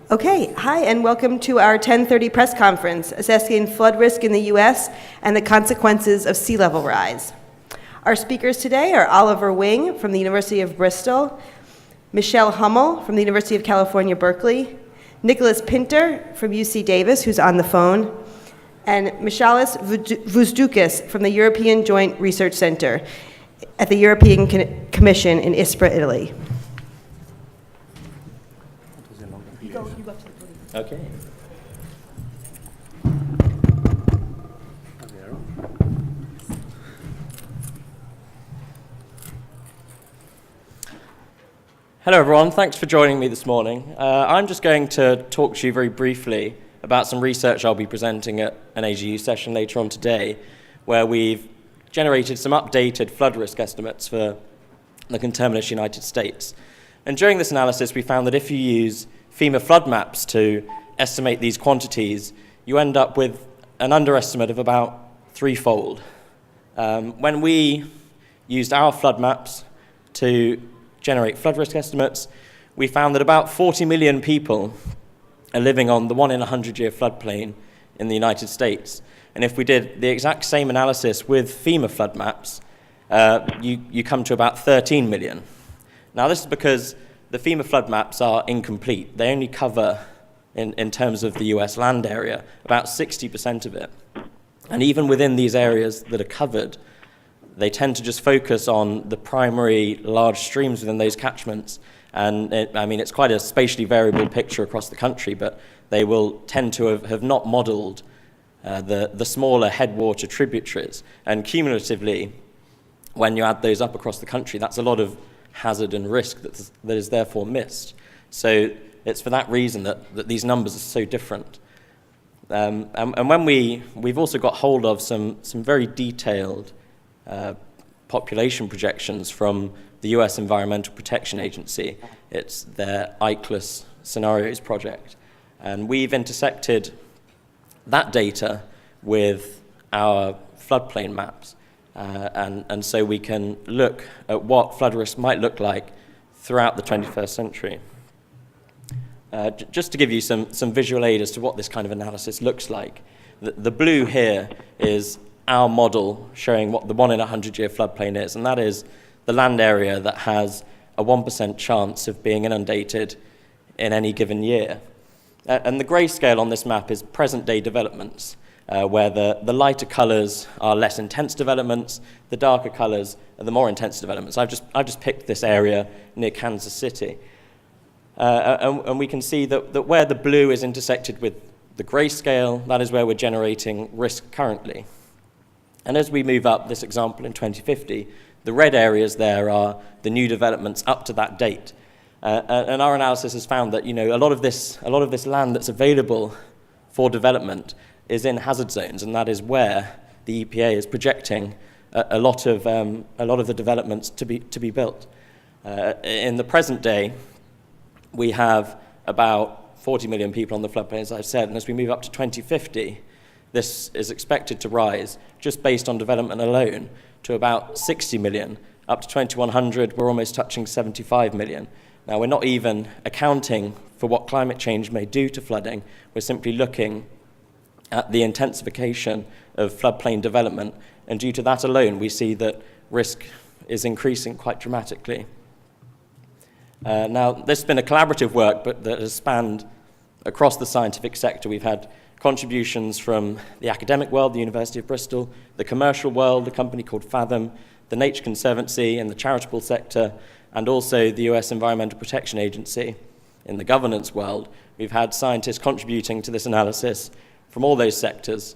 Okay, hi, and welcome to our 10:30 press conference, assessing flood risk in the U.S. and the consequences of sea level rise. Our speakers today are Oliver Wing from the University of Bristol, Michelle Hummel from the University of California, Berkeley, Nikolas Pinter from UC Davis, who's on the phone, and Michalis Vousdoukas from the European Joint Research Center at the European Commission in Ispra, Italy. Okay. Hello everyone, thanks for joining me this morning. I'm just going to talk to you very briefly about some research I'll be presenting at an AGU session later on today, where we've generated some updated flood risk estimates for the conterminous United States. And during this analysis, we found that if you use FEMA flood maps to estimate these quantities, you end up with an underestimate of about threefold. When we used our flood maps to generate flood risk estimates, we found that about 40 million people are living on the 1 in 100-year floodplain in the United States. And if we did the exact same analysis with FEMA flood maps, you come to about 13 million. Now, this is because the FEMA flood maps are incomplete. They only cover, in terms of the US land area, about 60% of it. And even within these areas that are covered, they tend to just focus on the primary large streams within those catchments. And it's quite a spatially variable picture across the country, but they will tend to have not modeled the smaller headwater tributaries. And cumulatively, when you add those up across the country, that's a lot of hazard and risk that is therefore missed. So it's for that reason that these numbers are so different. And when we've also got hold of some very detailed population projections from the U.S. Environmental Protection Agency. It's their Michalis scenarios project. And we've intersected that data with our floodplain maps. And so we can look at what flood risk might look like throughout the 21st century. Just to give you some visual aid as to what this kind of analysis looks like, the blue here is our model showing what the 1 in 100-year floodplain is, and that is the land area that has a 1% chance of being inundated in any given year. And the grayscale on this map is present-day developments, where the lighter colours are less intense developments, the darker colours are the more intense developments. I've just picked this area near Kansas City. And we can see that where the blue is intersected with the grayscale, that is where we're generating risk currently. And as we move up this example in 2050, the red areas there are the new developments up to that date. And our analysis has found that a lot of this land that's available for development is in hazard zones, and that is where the EPA is projecting a lot of the developments to be built. In the present day, we have about 40 million people on the floodplain, as I've said, and as we move up to 2050, this is expected to rise, just based on development alone, to about 60 million. Up to 2100, we're almost touching 75 million. Now, we're not even accounting for what climate change may do to flooding. We're simply looking at the intensification of floodplain development, and due to that alone, we see that risk is increasing quite dramatically. Now, this has been a collaborative work, but that has spanned across the scientific sector. We've had contributions from the academic world, the University of Bristol, the commercial world, a company called Fathom, the Nature Conservancy and the charitable sector, and also the US Environmental Protection Agency. In the governance world, we've had scientists contributing to this analysis from all those sectors.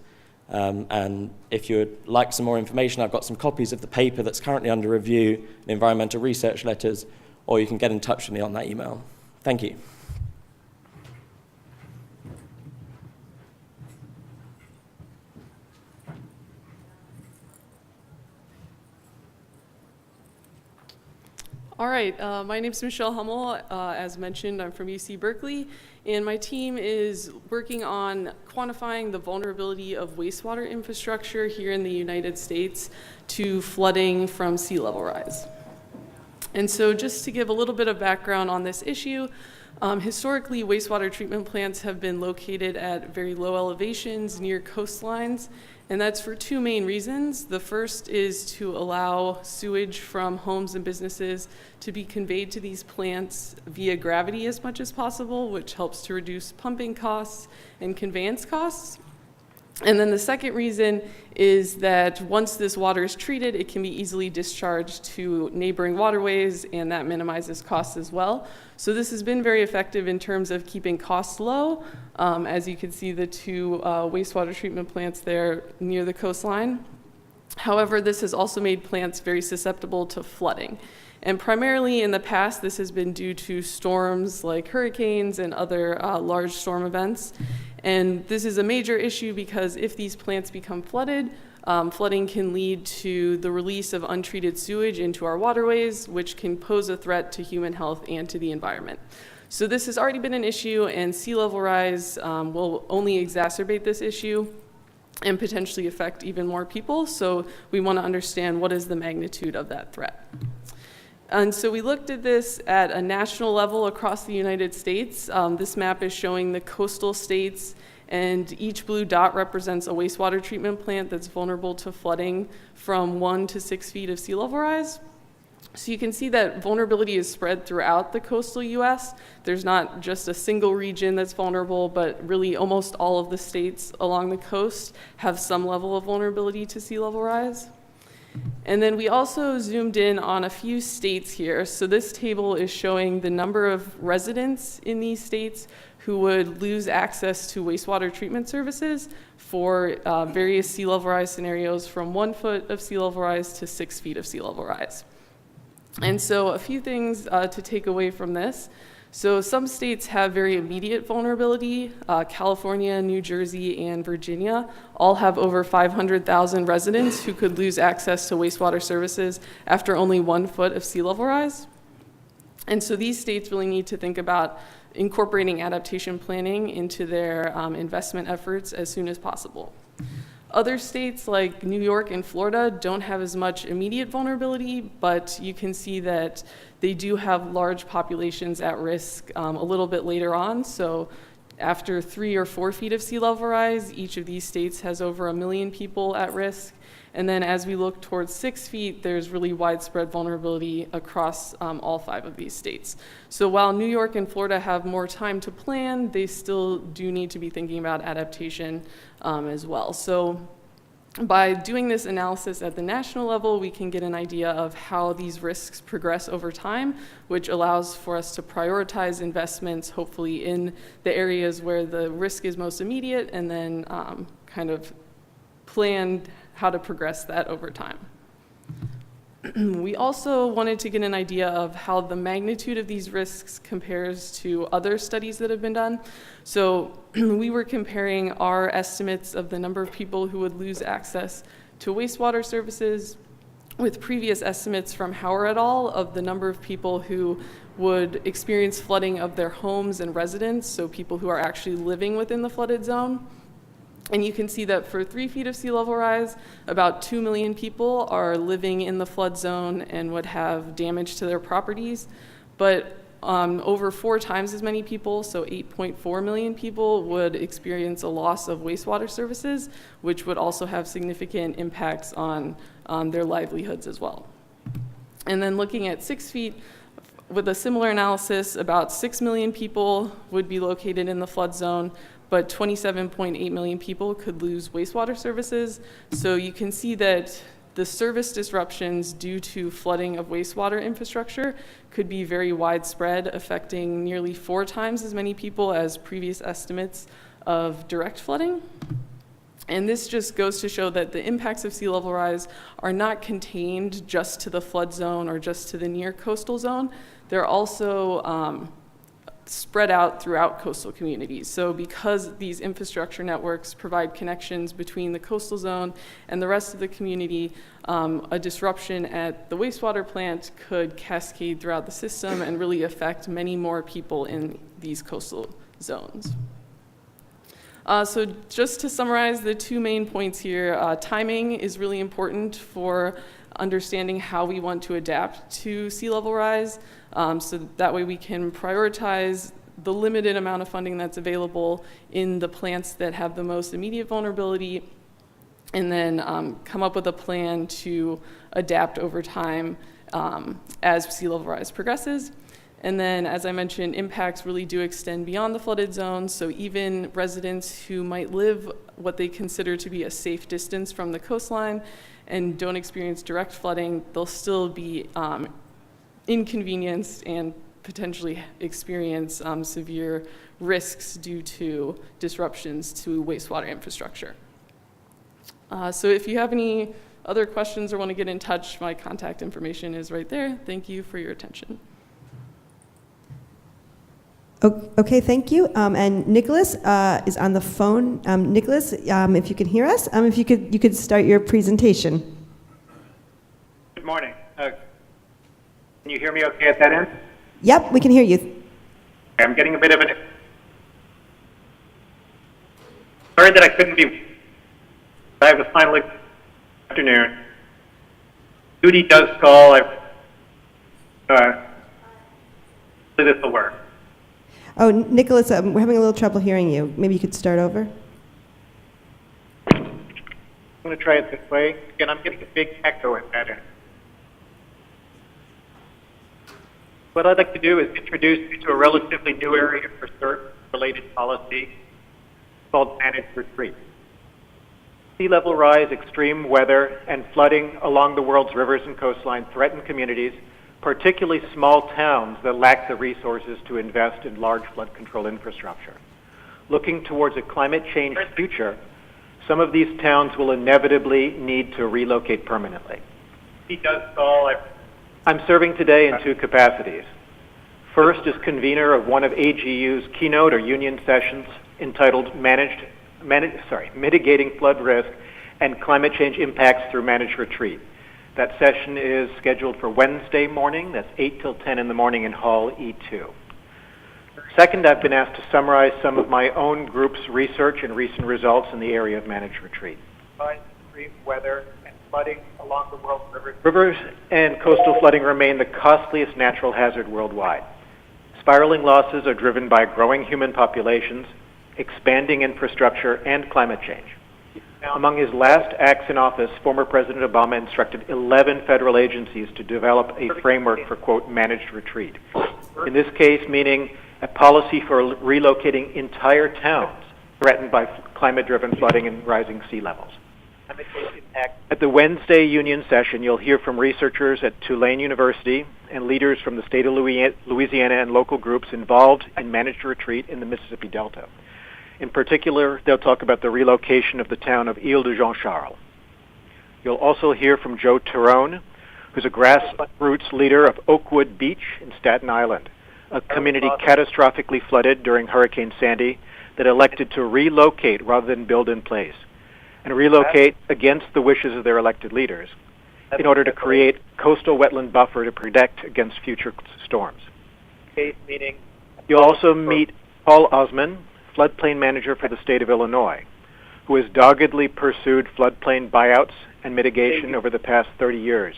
And if you would like some more information, I've got some copies of the paper that's currently under review, the environmental research letters, or you can get in touch with me on that email. Thank you. All right, my name is Michelle Hummel. As mentioned, I'm from UC Berkeley, and my team is working on quantifying the vulnerability of wastewater infrastructure here in the United States to flooding from sea level rise. And so just to give a little bit of background on this issue, Historically, wastewater treatment plants have been located at very low elevations near coastlines, and that's for two main reasons. The first is to allow sewage from homes and businesses to be conveyed to these plants via gravity as much as possible, which helps to reduce pumping costs and conveyance costs. And then the second reason is that once this water is treated, it can be easily discharged to neighboring waterways, and that minimizes costs as well. So this has been very effective in terms of keeping costs low. As you can see, the two wastewater treatment plants there near the coastline. However, this has also made plants very susceptible to flooding. And primarily in the past, this has been due to storms like hurricanes and other large storm events. And this is a major issue because if these plants become flooded, flooding can lead to the release of untreated sewage into our waterways, which can pose a threat to human health and to the environment. So this has already been an issue, and sea level rise will only exacerbate this issue and potentially affect even more people. So we want to understand what is the magnitude of that threat. And so we looked at this at a national level across the United States. This map is showing the coastal states, and each blue dot represents a wastewater treatment plant that's vulnerable to flooding from 1 to 6 feet of sea level rise. So you can see that vulnerability is spread throughout the coastal U.S. There's not just a single region that's vulnerable, but really almost all of the states along the coast have some level of vulnerability to sea level rise. And then we also zoomed in on a few states here. So this table is showing the number of residents in these states who would lose access to wastewater treatment services for various sea level rise scenarios from 1 foot of sea level rise to 6 feet of sea level rise. And so a few things to take away from this. So some states have very immediate vulnerability. California, New Jersey, and Virginia all have over 500,000 residents who could lose access to wastewater services after only 1 foot of sea level rise. And so these states really need to think about incorporating adaptation planning into their investment efforts as soon as possible. Other states like New York and Florida don't have as much immediate vulnerability, but you can see that they do have large populations at risk a little bit later on. So after 3 or 4 feet of sea level rise, each of these states has over 1 million people at risk. And then as we look towards 6 feet, there's really widespread vulnerability across all 5 of these states. So while New York and Florida have more time to plan, they still do need to be thinking about adaptation as well. So by doing this analysis at the national level, we can get an idea of how these risks progress over time, which allows for us to prioritize investments, hopefully in the areas where the risk is most immediate, and then kind of plan how to progress that over time. We also wanted to get an idea of how the magnitude of these risks compares to other studies that have been done. So we were comparing our estimates of the number of people who would lose access to wastewater services with previous estimates from Hauer et al. Of the number of people who would experience flooding of their homes and residents, so people who are actually living within the flooded zone. And you can see that for 3 feet of sea level rise, about 2 million people are living in the flood zone and would have damage to their properties. But over 4 times as many people, so 8.4 million people, would experience a loss of wastewater services, which would also have significant impacts on their livelihoods as well. And then looking at 6 feet, with a similar analysis, about 6 million people would be located in the flood zone, but 27.8 million people could lose wastewater services. So you can see that the service disruptions due to flooding of wastewater infrastructure could be very widespread, affecting nearly 4 times as many people as previous estimates of direct flooding. And this just goes to show that the impacts of sea level rise are not contained just to the flood zone or just to the near coastal zone. They're also spread out throughout coastal communities. So because these infrastructure networks provide connections between the coastal zone and the rest of the community, a disruption at the wastewater plant could cascade throughout the system and really affect many more people in these coastal zones. So just to summarize the 2 main points here, timing is really important for understanding how we want to adapt to sea level rise. So that way we can prioritize the limited amount of funding that's available in the plants that have the most immediate vulnerability, and then come up with a plan to adapt over time as sea level rise progresses. And then, as I mentioned, impacts really do extend beyond the flooded zone, so even residents who might live what they consider to be a safe distance from the coastline and don't experience direct flooding, they'll still be inconvenienced and potentially experience severe risks due to disruptions to wastewater infrastructure. So if you have any other questions or want to get in touch, my contact information is right there. Thank you for your attention. Okay, thank you. And Nikolas is on the phone. Nikolas, if you can hear us, if you could start your presentation. Good morning. Can you hear me okay at that end? Yep, we can hear you. I'm getting a bit of an... Sorry that I couldn't be... I have a final afternoon. Duty does call. This will work. Oh, Nikolas, we're having a little trouble hearing you. Maybe you could start over. I'm going to try it this way. Again, I'm getting a big echo at that end. What I'd like to do is introduce you to a relatively new area of research-related policy called managed retreat. Sea level rise, extreme weather, and flooding along the world's rivers and coastline threaten communities, particularly small towns that lack the resources to invest in large flood control infrastructure. Looking towards a climate change future, some of these towns will inevitably need to relocate permanently. He does call. I'm serving today in two capacities. First, as convener of one of AGU's keynote or union sessions entitled Mitigating Flood Risk and Climate Change Impacts Through Managed Retreat. That session is scheduled for Wednesday morning. That's 8 till 10 in the morning in Hall E2. Second, I've been asked to summarize some of my own group's research and recent results in the area of managed retreat. Extreme weather and flooding along the world's rivers. Rivers and coastal flooding remain the costliest natural hazard worldwide. Spiraling losses are driven by growing human populations, expanding infrastructure, and climate change. Among his last acts in office, former President Obama instructed 11 federal agencies to develop a framework for, quote, managed retreat. In this case, meaning a policy for relocating entire towns threatened by climate-driven flooding and rising sea levels. At the Wednesday union session, you'll hear from researchers at Tulane University and leaders from the state of Louisiana and local groups involved in managed retreat in the Mississippi Delta. In particular, they'll talk about the relocation of the town of Ile-de-Jean-Charles. You'll also hear from Joe Terone, who's a grassroots leader of Oakwood Beach in Staten Island, a community catastrophically flooded during Hurricane Sandy that elected to relocate rather than build in place, and relocate against the wishes of their elected leaders in order to create coastal wetland buffer to protect against future storms. You'll also meet Paul Osman, floodplain manager for the state of Illinois, who has doggedly pursued floodplain buyouts and mitigation over the past 30 years,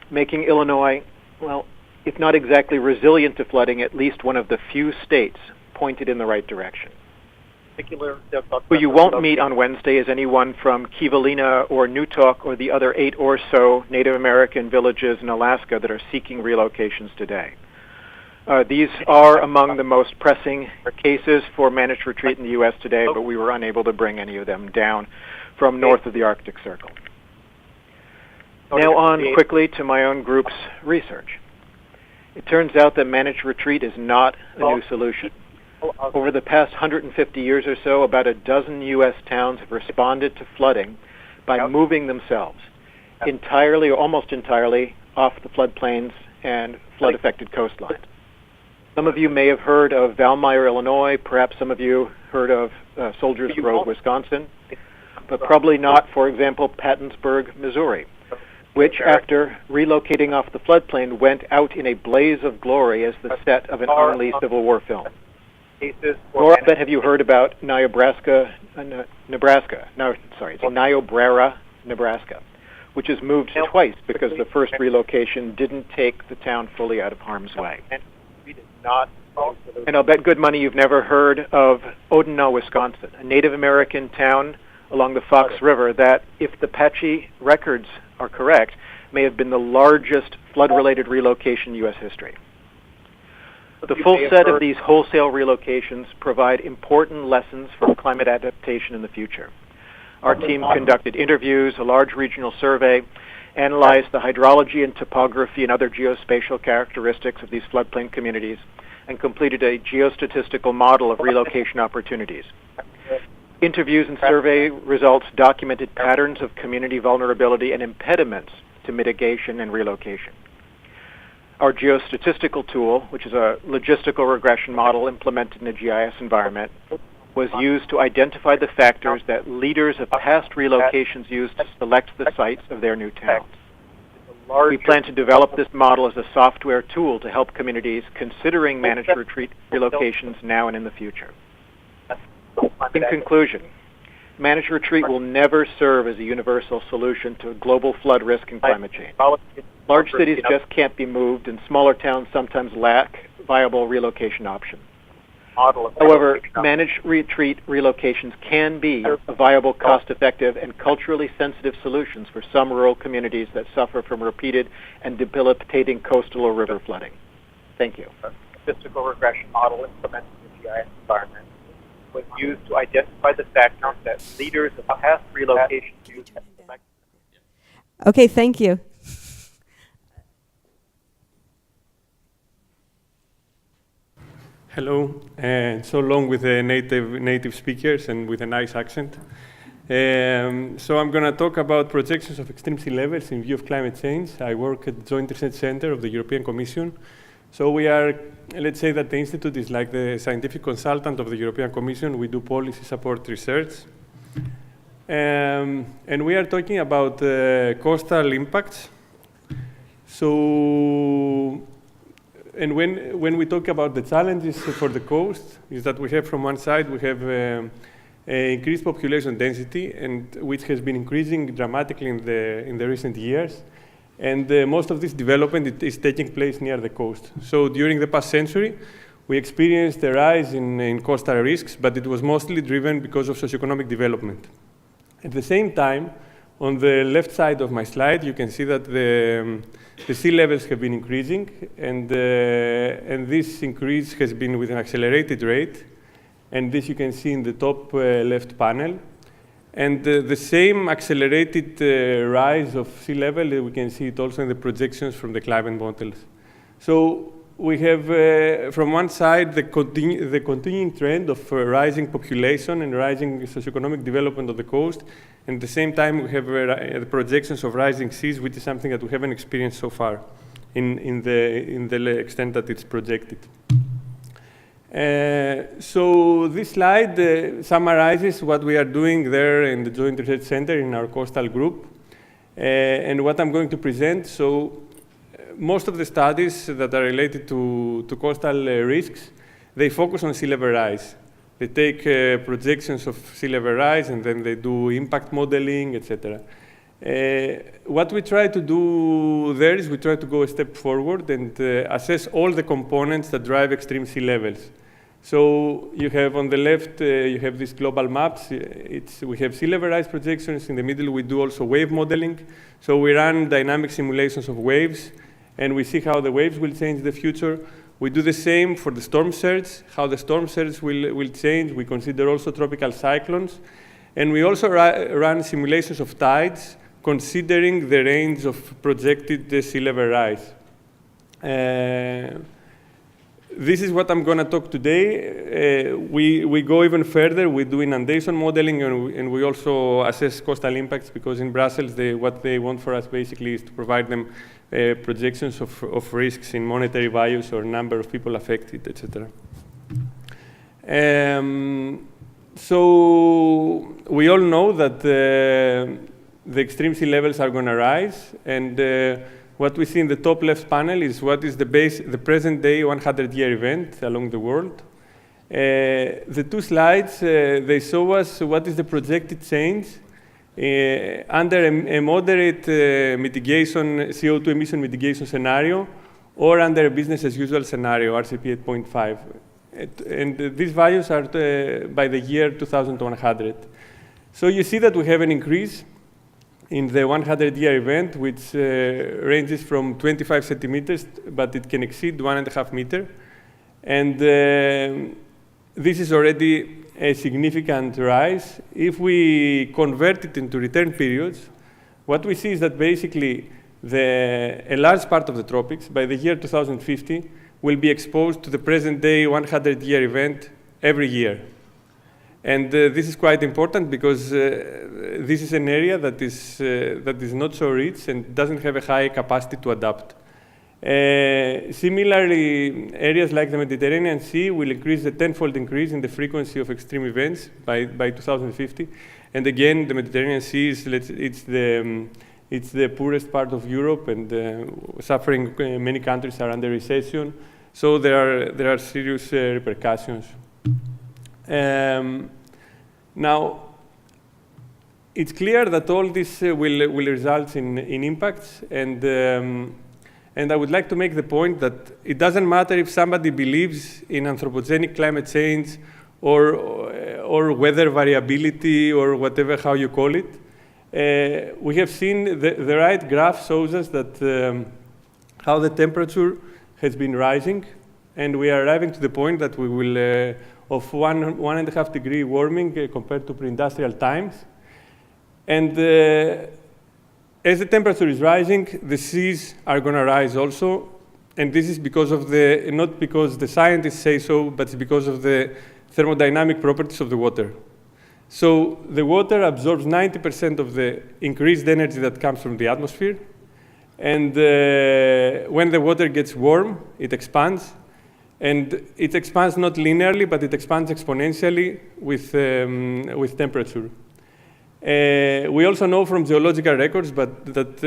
making Illinois, well, if not exactly resilient to flooding, at least one of the few states pointed in the right direction. Who you won't meet on Wednesday is anyone from Kivalina or Newtok or the other 8 or so Native American villages in Alaska that are seeking relocations today. These are among the most pressing cases for managed retreat in the U.S. today, but we were unable to bring any of them down from north of the Arctic Circle. Now on quickly to my own group's research. It turns out that managed retreat is not a new solution. Over the past 150 years or so, about a dozen U.S. towns have responded to flooding by moving themselves entirely or almost entirely off the floodplains and flood-affected coastlines. Some of you may have heard of Valmeyer, Illinois. Perhaps some of you heard of Soldiers Grove, Wisconsin, but probably not, for example, Pattonsburg, Missouri, which, after relocating off the floodplain, went out in a blaze of glory as the set of an early Civil War film. Nor, I bet, have you heard about Niobrara, Nebraska, which has moved twice because the first relocation didn't take the town fully out of harm's way. And I'll bet good money you've never heard of Odenau, Wisconsin, a Native American town along the Fox River that, if the Apache records are correct, may have been the largest flood-related relocation in U.S. history. The full set of these wholesale relocations provide important lessons for climate adaptation in the future. Our team conducted interviews, a large regional survey, analyzed the hydrology and topography and other geospatial characteristics of these floodplain communities, and completed a geostatistical model of relocation opportunities. Interviews and survey results documented patterns of community vulnerability and impediments to mitigation and relocation. Our geostatistical tool, which is a logistical regression model implemented in a GIS environment, was used to identify the factors that leaders of past relocations used to select the sites of their new towns. We plan to develop this model as a software tool to help communities considering managed retreat relocations now and in the future. In conclusion, managed retreat will never serve as a universal solution to global flood risk and climate change. Large cities just can't be moved, and smaller towns sometimes lack viable relocation options. However, managed retreat relocations can be a viable, cost-effective, and culturally sensitive solutions for some rural communities that suffer from repeated and debilitating coastal or river flooding. Thank you. A statistical regression model implemented in the GIS environment was used to identify the factors that leaders of past relocations used to select. Okay, thank you. Hello, so long with the native speakers and with a nice accent. So I'm going to talk about projections of extreme sea levels in view of climate change. I work at the Joint Research Center of the European Commission. So we are, let's say that the Institute is like the scientific consultant of the European Commission. We do policy support research. And we are talking about coastal impacts. So, and when we talk about the challenges for the coast, is that we have from one side, we have increased population density, and which has been increasing dramatically in the recent years. And most of this development is taking place near the coast. So during the past century, we experienced a rise in coastal risks, but it was mostly driven because of socioeconomic development. At the same time, on the left side of my slide, you can see that the sea levels have been increasing, and this increase has been with an accelerated rate. And this you can see in the top left panel. And the same accelerated rise of sea level, we can see it also in the projections from the climate models. So we have, from one side, the continuing trend of rising population and rising socioeconomic development of the coast. And at the same time, we have the projections of rising seas, which is something that we haven't experienced so far in the extent that it's projected. So this slide summarizes what we are doing there in the Joint Research Center in our coastal group, and what I'm going to present. So most of the studies that are related to coastal risks, they focus on sea level rise. They take projections of sea level rise, and then they do impact modeling, etc. What we try to do there is we try to go a step forward and assess all the components that drive extreme sea levels. So you have on the left, you have these global maps. We have sea level rise projections. In the middle, we do also wave modeling. So we run dynamic simulations of waves, and we see how the waves will change in the future. We do the same for the storm surge, how the storm surge will change. We consider also tropical cyclones. And we also run simulations of tides, considering the range of projected sea level rise. This is what I'm going to talk today. We go even further. We do inundation modeling, and we also assess coastal impacts, because in Brussels, what they want for us basically is to provide them projections of risks in monetary values or number of people affected, etc. So we all know that the extreme sea levels are going to rise, and what we see in the top left panel is what is the present day 100-year event along the world. The two slides, they show us what is the projected change under a moderate mitigation, CO2 emission mitigation scenario or under a business as usual scenario, RCP 8.5. And these values are by the year 2100. So you see that we have an increase in the 100-year event, which ranges from 25 centimeters, but it can exceed 1.5 meters. And this is already a significant rise. If we convert it into return periods, what we see is that basically a large part of the tropics, by the year 2050, will be exposed to the present-day 100-year event every year. And this is quite important because this is an area that is not so rich and doesn't have a high capacity to adapt. Similarly, areas like the Mediterranean Sea will increase a tenfold increase in the frequency of extreme events by 2050. And again, the Mediterranean Sea it's the poorest part of Europe, and suffering many countries are under recession. So there are serious repercussions. Now, it's clear that all this will result in impacts, and I would like to make the point that it doesn't matter if somebody believes in anthropogenic climate change or weather variability or whatever, how you call it. We have seen the right graph shows us that how the temperature has been rising, and we are arriving to the point that we will of 1.5 degree warming compared to pre-industrial times. And as the temperature is rising, the seas are going to rise also. And this is because of not because the scientists say so, but it's because of the thermodynamic properties of the water. So the water absorbs 90% of the increased energy that comes from the atmosphere. And when the water gets warm, it expands. And it expands not linearly, but it expands exponentially with temperature. We also know from geological records that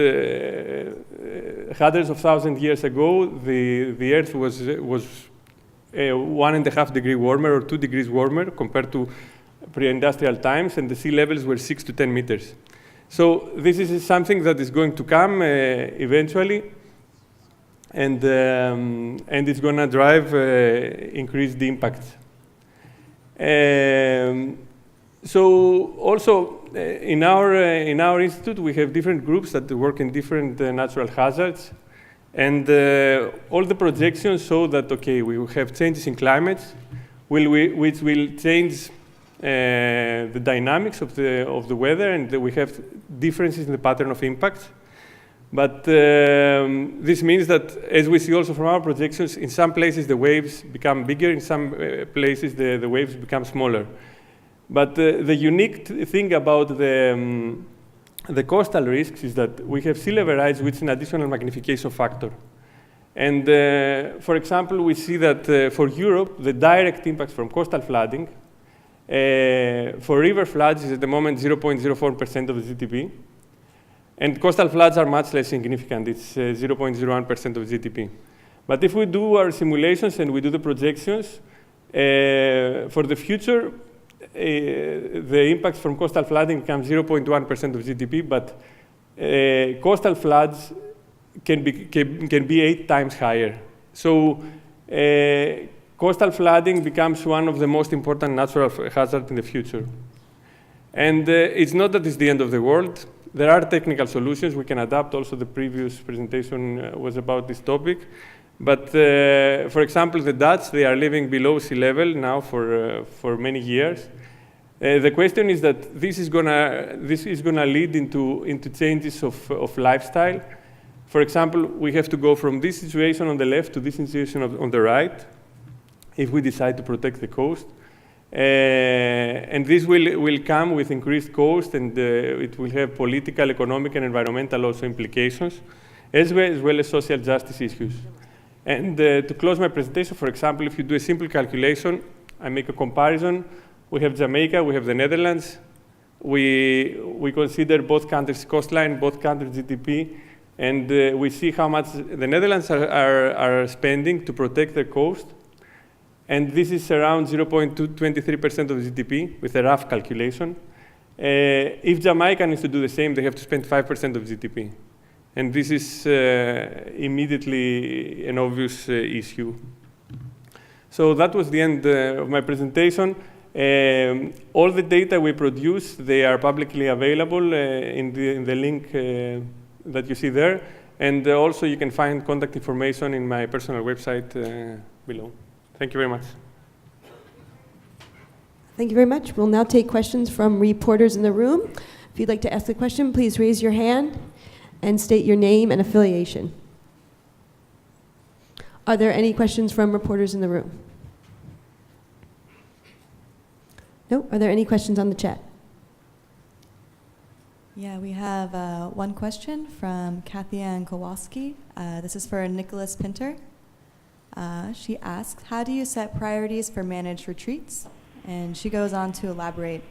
hundreds of thousands of years ago, the Earth was 1.5 degrees warmer or 2 degrees warmer compared to pre-industrial times, and the sea levels were 6 to 10 meters. So this is something that is going to come eventually. And it's going to drive increased impacts. So also in our institute, we have different groups that work in different natural hazards, and all the projections show that we will have changes in climates, which will change the dynamics of the weather, and we have differences in the pattern of impacts. But this means that, as we see also from our projections, in some places the waves become bigger, in some places the waves become smaller. But the unique thing about the coastal risks is that we have sea level rise, which is an additional magnification factor. And for example, we see that for Europe, the direct impacts from coastal flooding, for river floods is at the moment 0.04% of the GDP. And coastal floods are much less significant. It's 0.01% of GDP. But if we do our simulations and we do the projections, for the future, the impacts from coastal flooding become 0.1% of GDP, but coastal floods can be 8 times higher. So coastal flooding becomes one of the most important natural hazards in the future. And it's not that it's the end of the world. There are technical solutions we can adapt. Also, the previous presentation was about this topic. But for example, the Dutch, they are living below sea level now for many years. The question is that this is gonna lead into changes of lifestyle. For example, we have to go from this situation on the left to this situation on the right if we decide to protect the coast. And this will come with increased cost, and it will have political, economic, and environmental also implications, as well as social justice issues. And to close my presentation, for example, if you do a simple calculation, I make a comparison. We have Jamaica, we have the Netherlands. We consider both countries' coastline, both countries' GDP, and we see how much the Netherlands are spending to protect their coast. And this is around 0.23% of GDP with a rough calculation. If Jamaica needs to do the same, they have to spend 5% of GDP. And this is immediately an obvious issue. So that was the end of my presentation. All the data we produce, they are publicly available in the link that you see there. And also you can find contact information in my personal website below. Thank you very much. Thank you very much. We'll now take questions from reporters in the room. If you'd like to ask a question, please raise your hand and state your name and affiliation. Are there any questions from reporters in the room? No? Are there any questions on the chat? Yeah, we have one question from Kathy Ann Kowalski. This is for Nikolas Pinter. She asks, how do you set priorities for managed retreats? And she goes on to elaborate.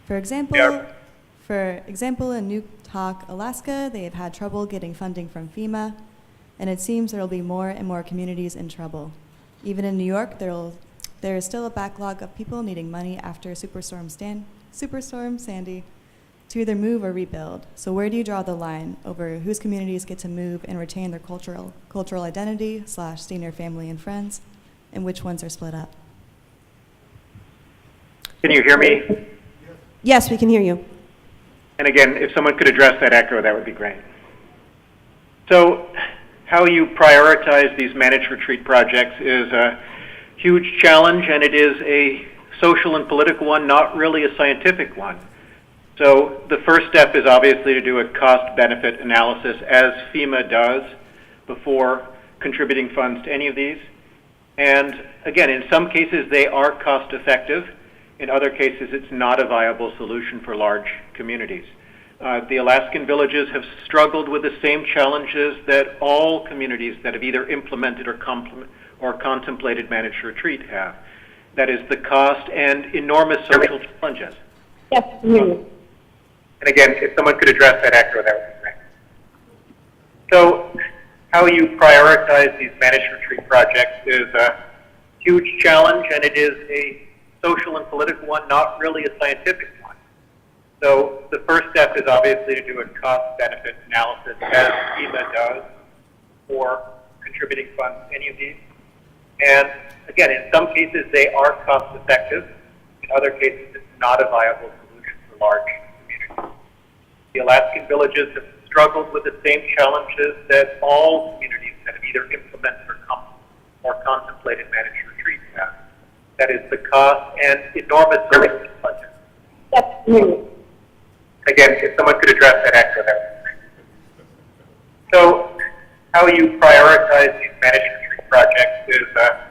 For example, in Newtok, Alaska, they have had trouble getting funding from FEMA, and it seems there will be more and more communities in trouble. Even in New York, there is still a backlog of people needing money after Superstorm Sandy to either move or rebuild. So where do you draw the line over whose communities get to move and retain their cultural identity / stay near family and friends, and which ones are split up? Can you hear me? Yes, we can hear you. And again, if someone could address that echo, that would be great. So how you prioritize these managed retreat projects is a huge challenge, and it is a social and political one, not really a scientific one. So the first step is obviously to do a cost-benefit analysis, as FEMA does, before contributing funds to any of these. And again, in some cases, they are cost-effective. In other cases, it's not a viable solution for large communities. The Alaskan villages have struggled with the same challenges that all communities that have either implemented or contemplated managed retreat have. That is the cost and enormous social challenges. Yes. And again, if someone could address that echo, that would be great. So how you prioritize these managed retreat projects is a huge challenge, and it is a social and political one, not really a scientific one. So the first step is obviously to do a cost-benefit analysis, as FEMA does, for contributing funds to any of these. And again, in some cases, they are cost-effective. In other cases, it's not a viable solution for large communities. The Alaskan villages have struggled with the same challenges that all communities that have either implemented or contemplated managed retreats have. That is the cost and enormous social challenges. Again, if someone could address that echo, that would be great. So how you prioritize these managed retreat projects is a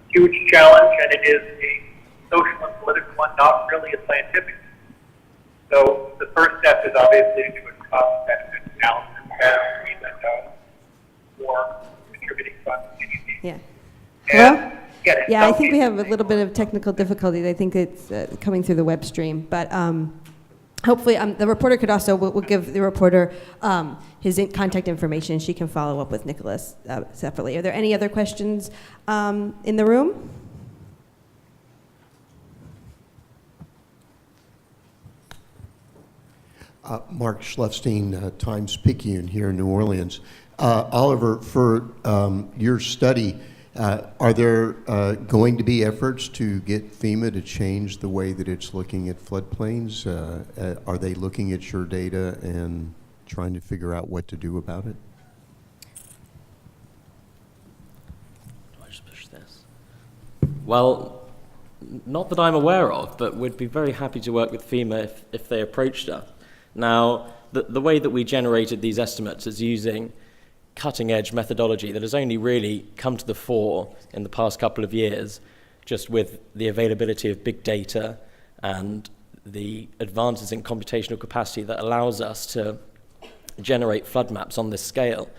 huge challenge, and it is a social and political one, not really a scientific one. So the first step is obviously to do a cost-benefit analysis, as FEMA does, for contributing funds to any of these. Yeah. Hello? Yeah, I think we have a little bit of technical difficulties. I think it's coming through the web stream. But hopefully the reporter could also, we'll give the reporter his contact information. She can follow up with Nikolas separately. Are there any other questions in the room? Mark Schlefstein, Times-Picayune here in New Orleans. Oliver, for your study, are there going to be efforts to get FEMA to change the way that it's looking at floodplains? Are they looking at your data and trying to figure out what to do about it? Do I just push this? Well, not that I'm aware of, but we'd be very happy to work with FEMA if they approached us. Now, the way that we generated these estimates is using cutting-edge methodology that has only really come to the fore in the past couple of years, just with the availability of big data and the advances in computational capacity that allows us to generate flood maps on this scale.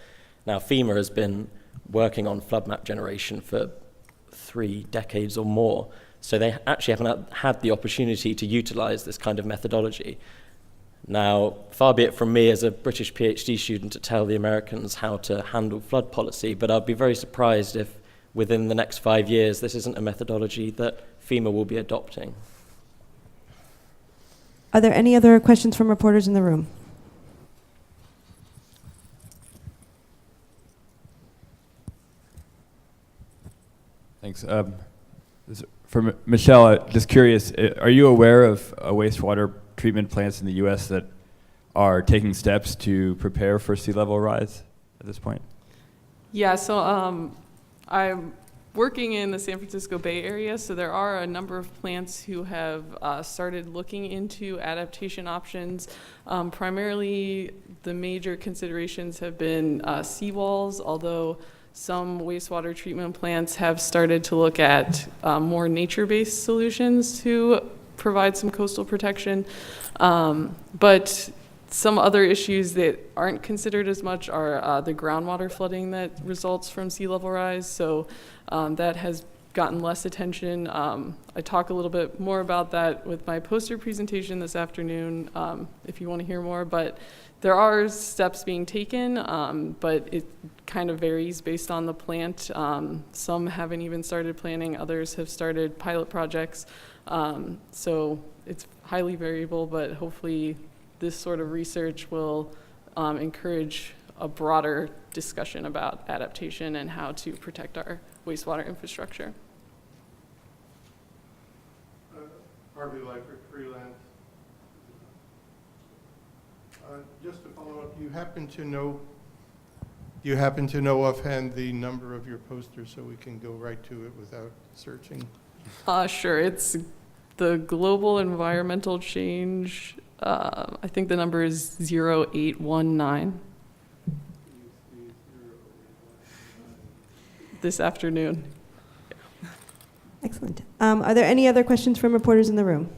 Now, FEMA has been working on flood map generation for 3 decades or more, so they actually haven't had the opportunity to utilize this kind of methodology. Now, far be it from me as a British PhD student to tell the Americans how to handle flood policy, but I'd be very surprised if within the next 5 years this isn't a methodology that FEMA will be adopting. Are there any other questions from reporters in the room? Thanks. For Michelle, just curious, are you aware of wastewater treatment plants in the U.S. that are taking steps to prepare for sea level rise at this point? Yeah, so I'm working in the San Francisco Bay Area, so there are a number of plants who have started looking into adaptation options. Primarily, the major considerations have been seawalls, although some wastewater treatment plants have started to look at more nature-based solutions to provide some coastal protection. But some other issues that aren't considered as much are the groundwater flooding that results from sea level rise. So that has gotten less attention. I talk a little bit more about that with my poster presentation this afternoon, if you want to hear more. But there are steps being taken, but it kind of varies based on the plant. Some haven't even started planning, others have started pilot projects. So it's highly variable, but hopefully this sort of research will encourage a broader discussion about adaptation and how to protect our wastewater infrastructure. Harvey Lifer, freelance. Just to follow up, do you happen to know offhand the number of your posters so we can go right to it without searching? Sure, it's the global environmental change. I think the number is 0819. This afternoon. Excellent. Are there any other questions from reporters in the room?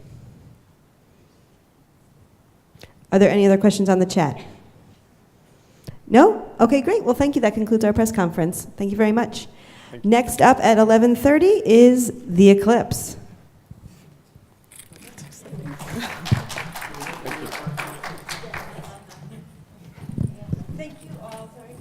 Are there any other questions on the chat? No? Okay, great. Well, thank you. That concludes our press conference. Thank you very much. Next up at 11:30 is the eclipse. Thank you all very much.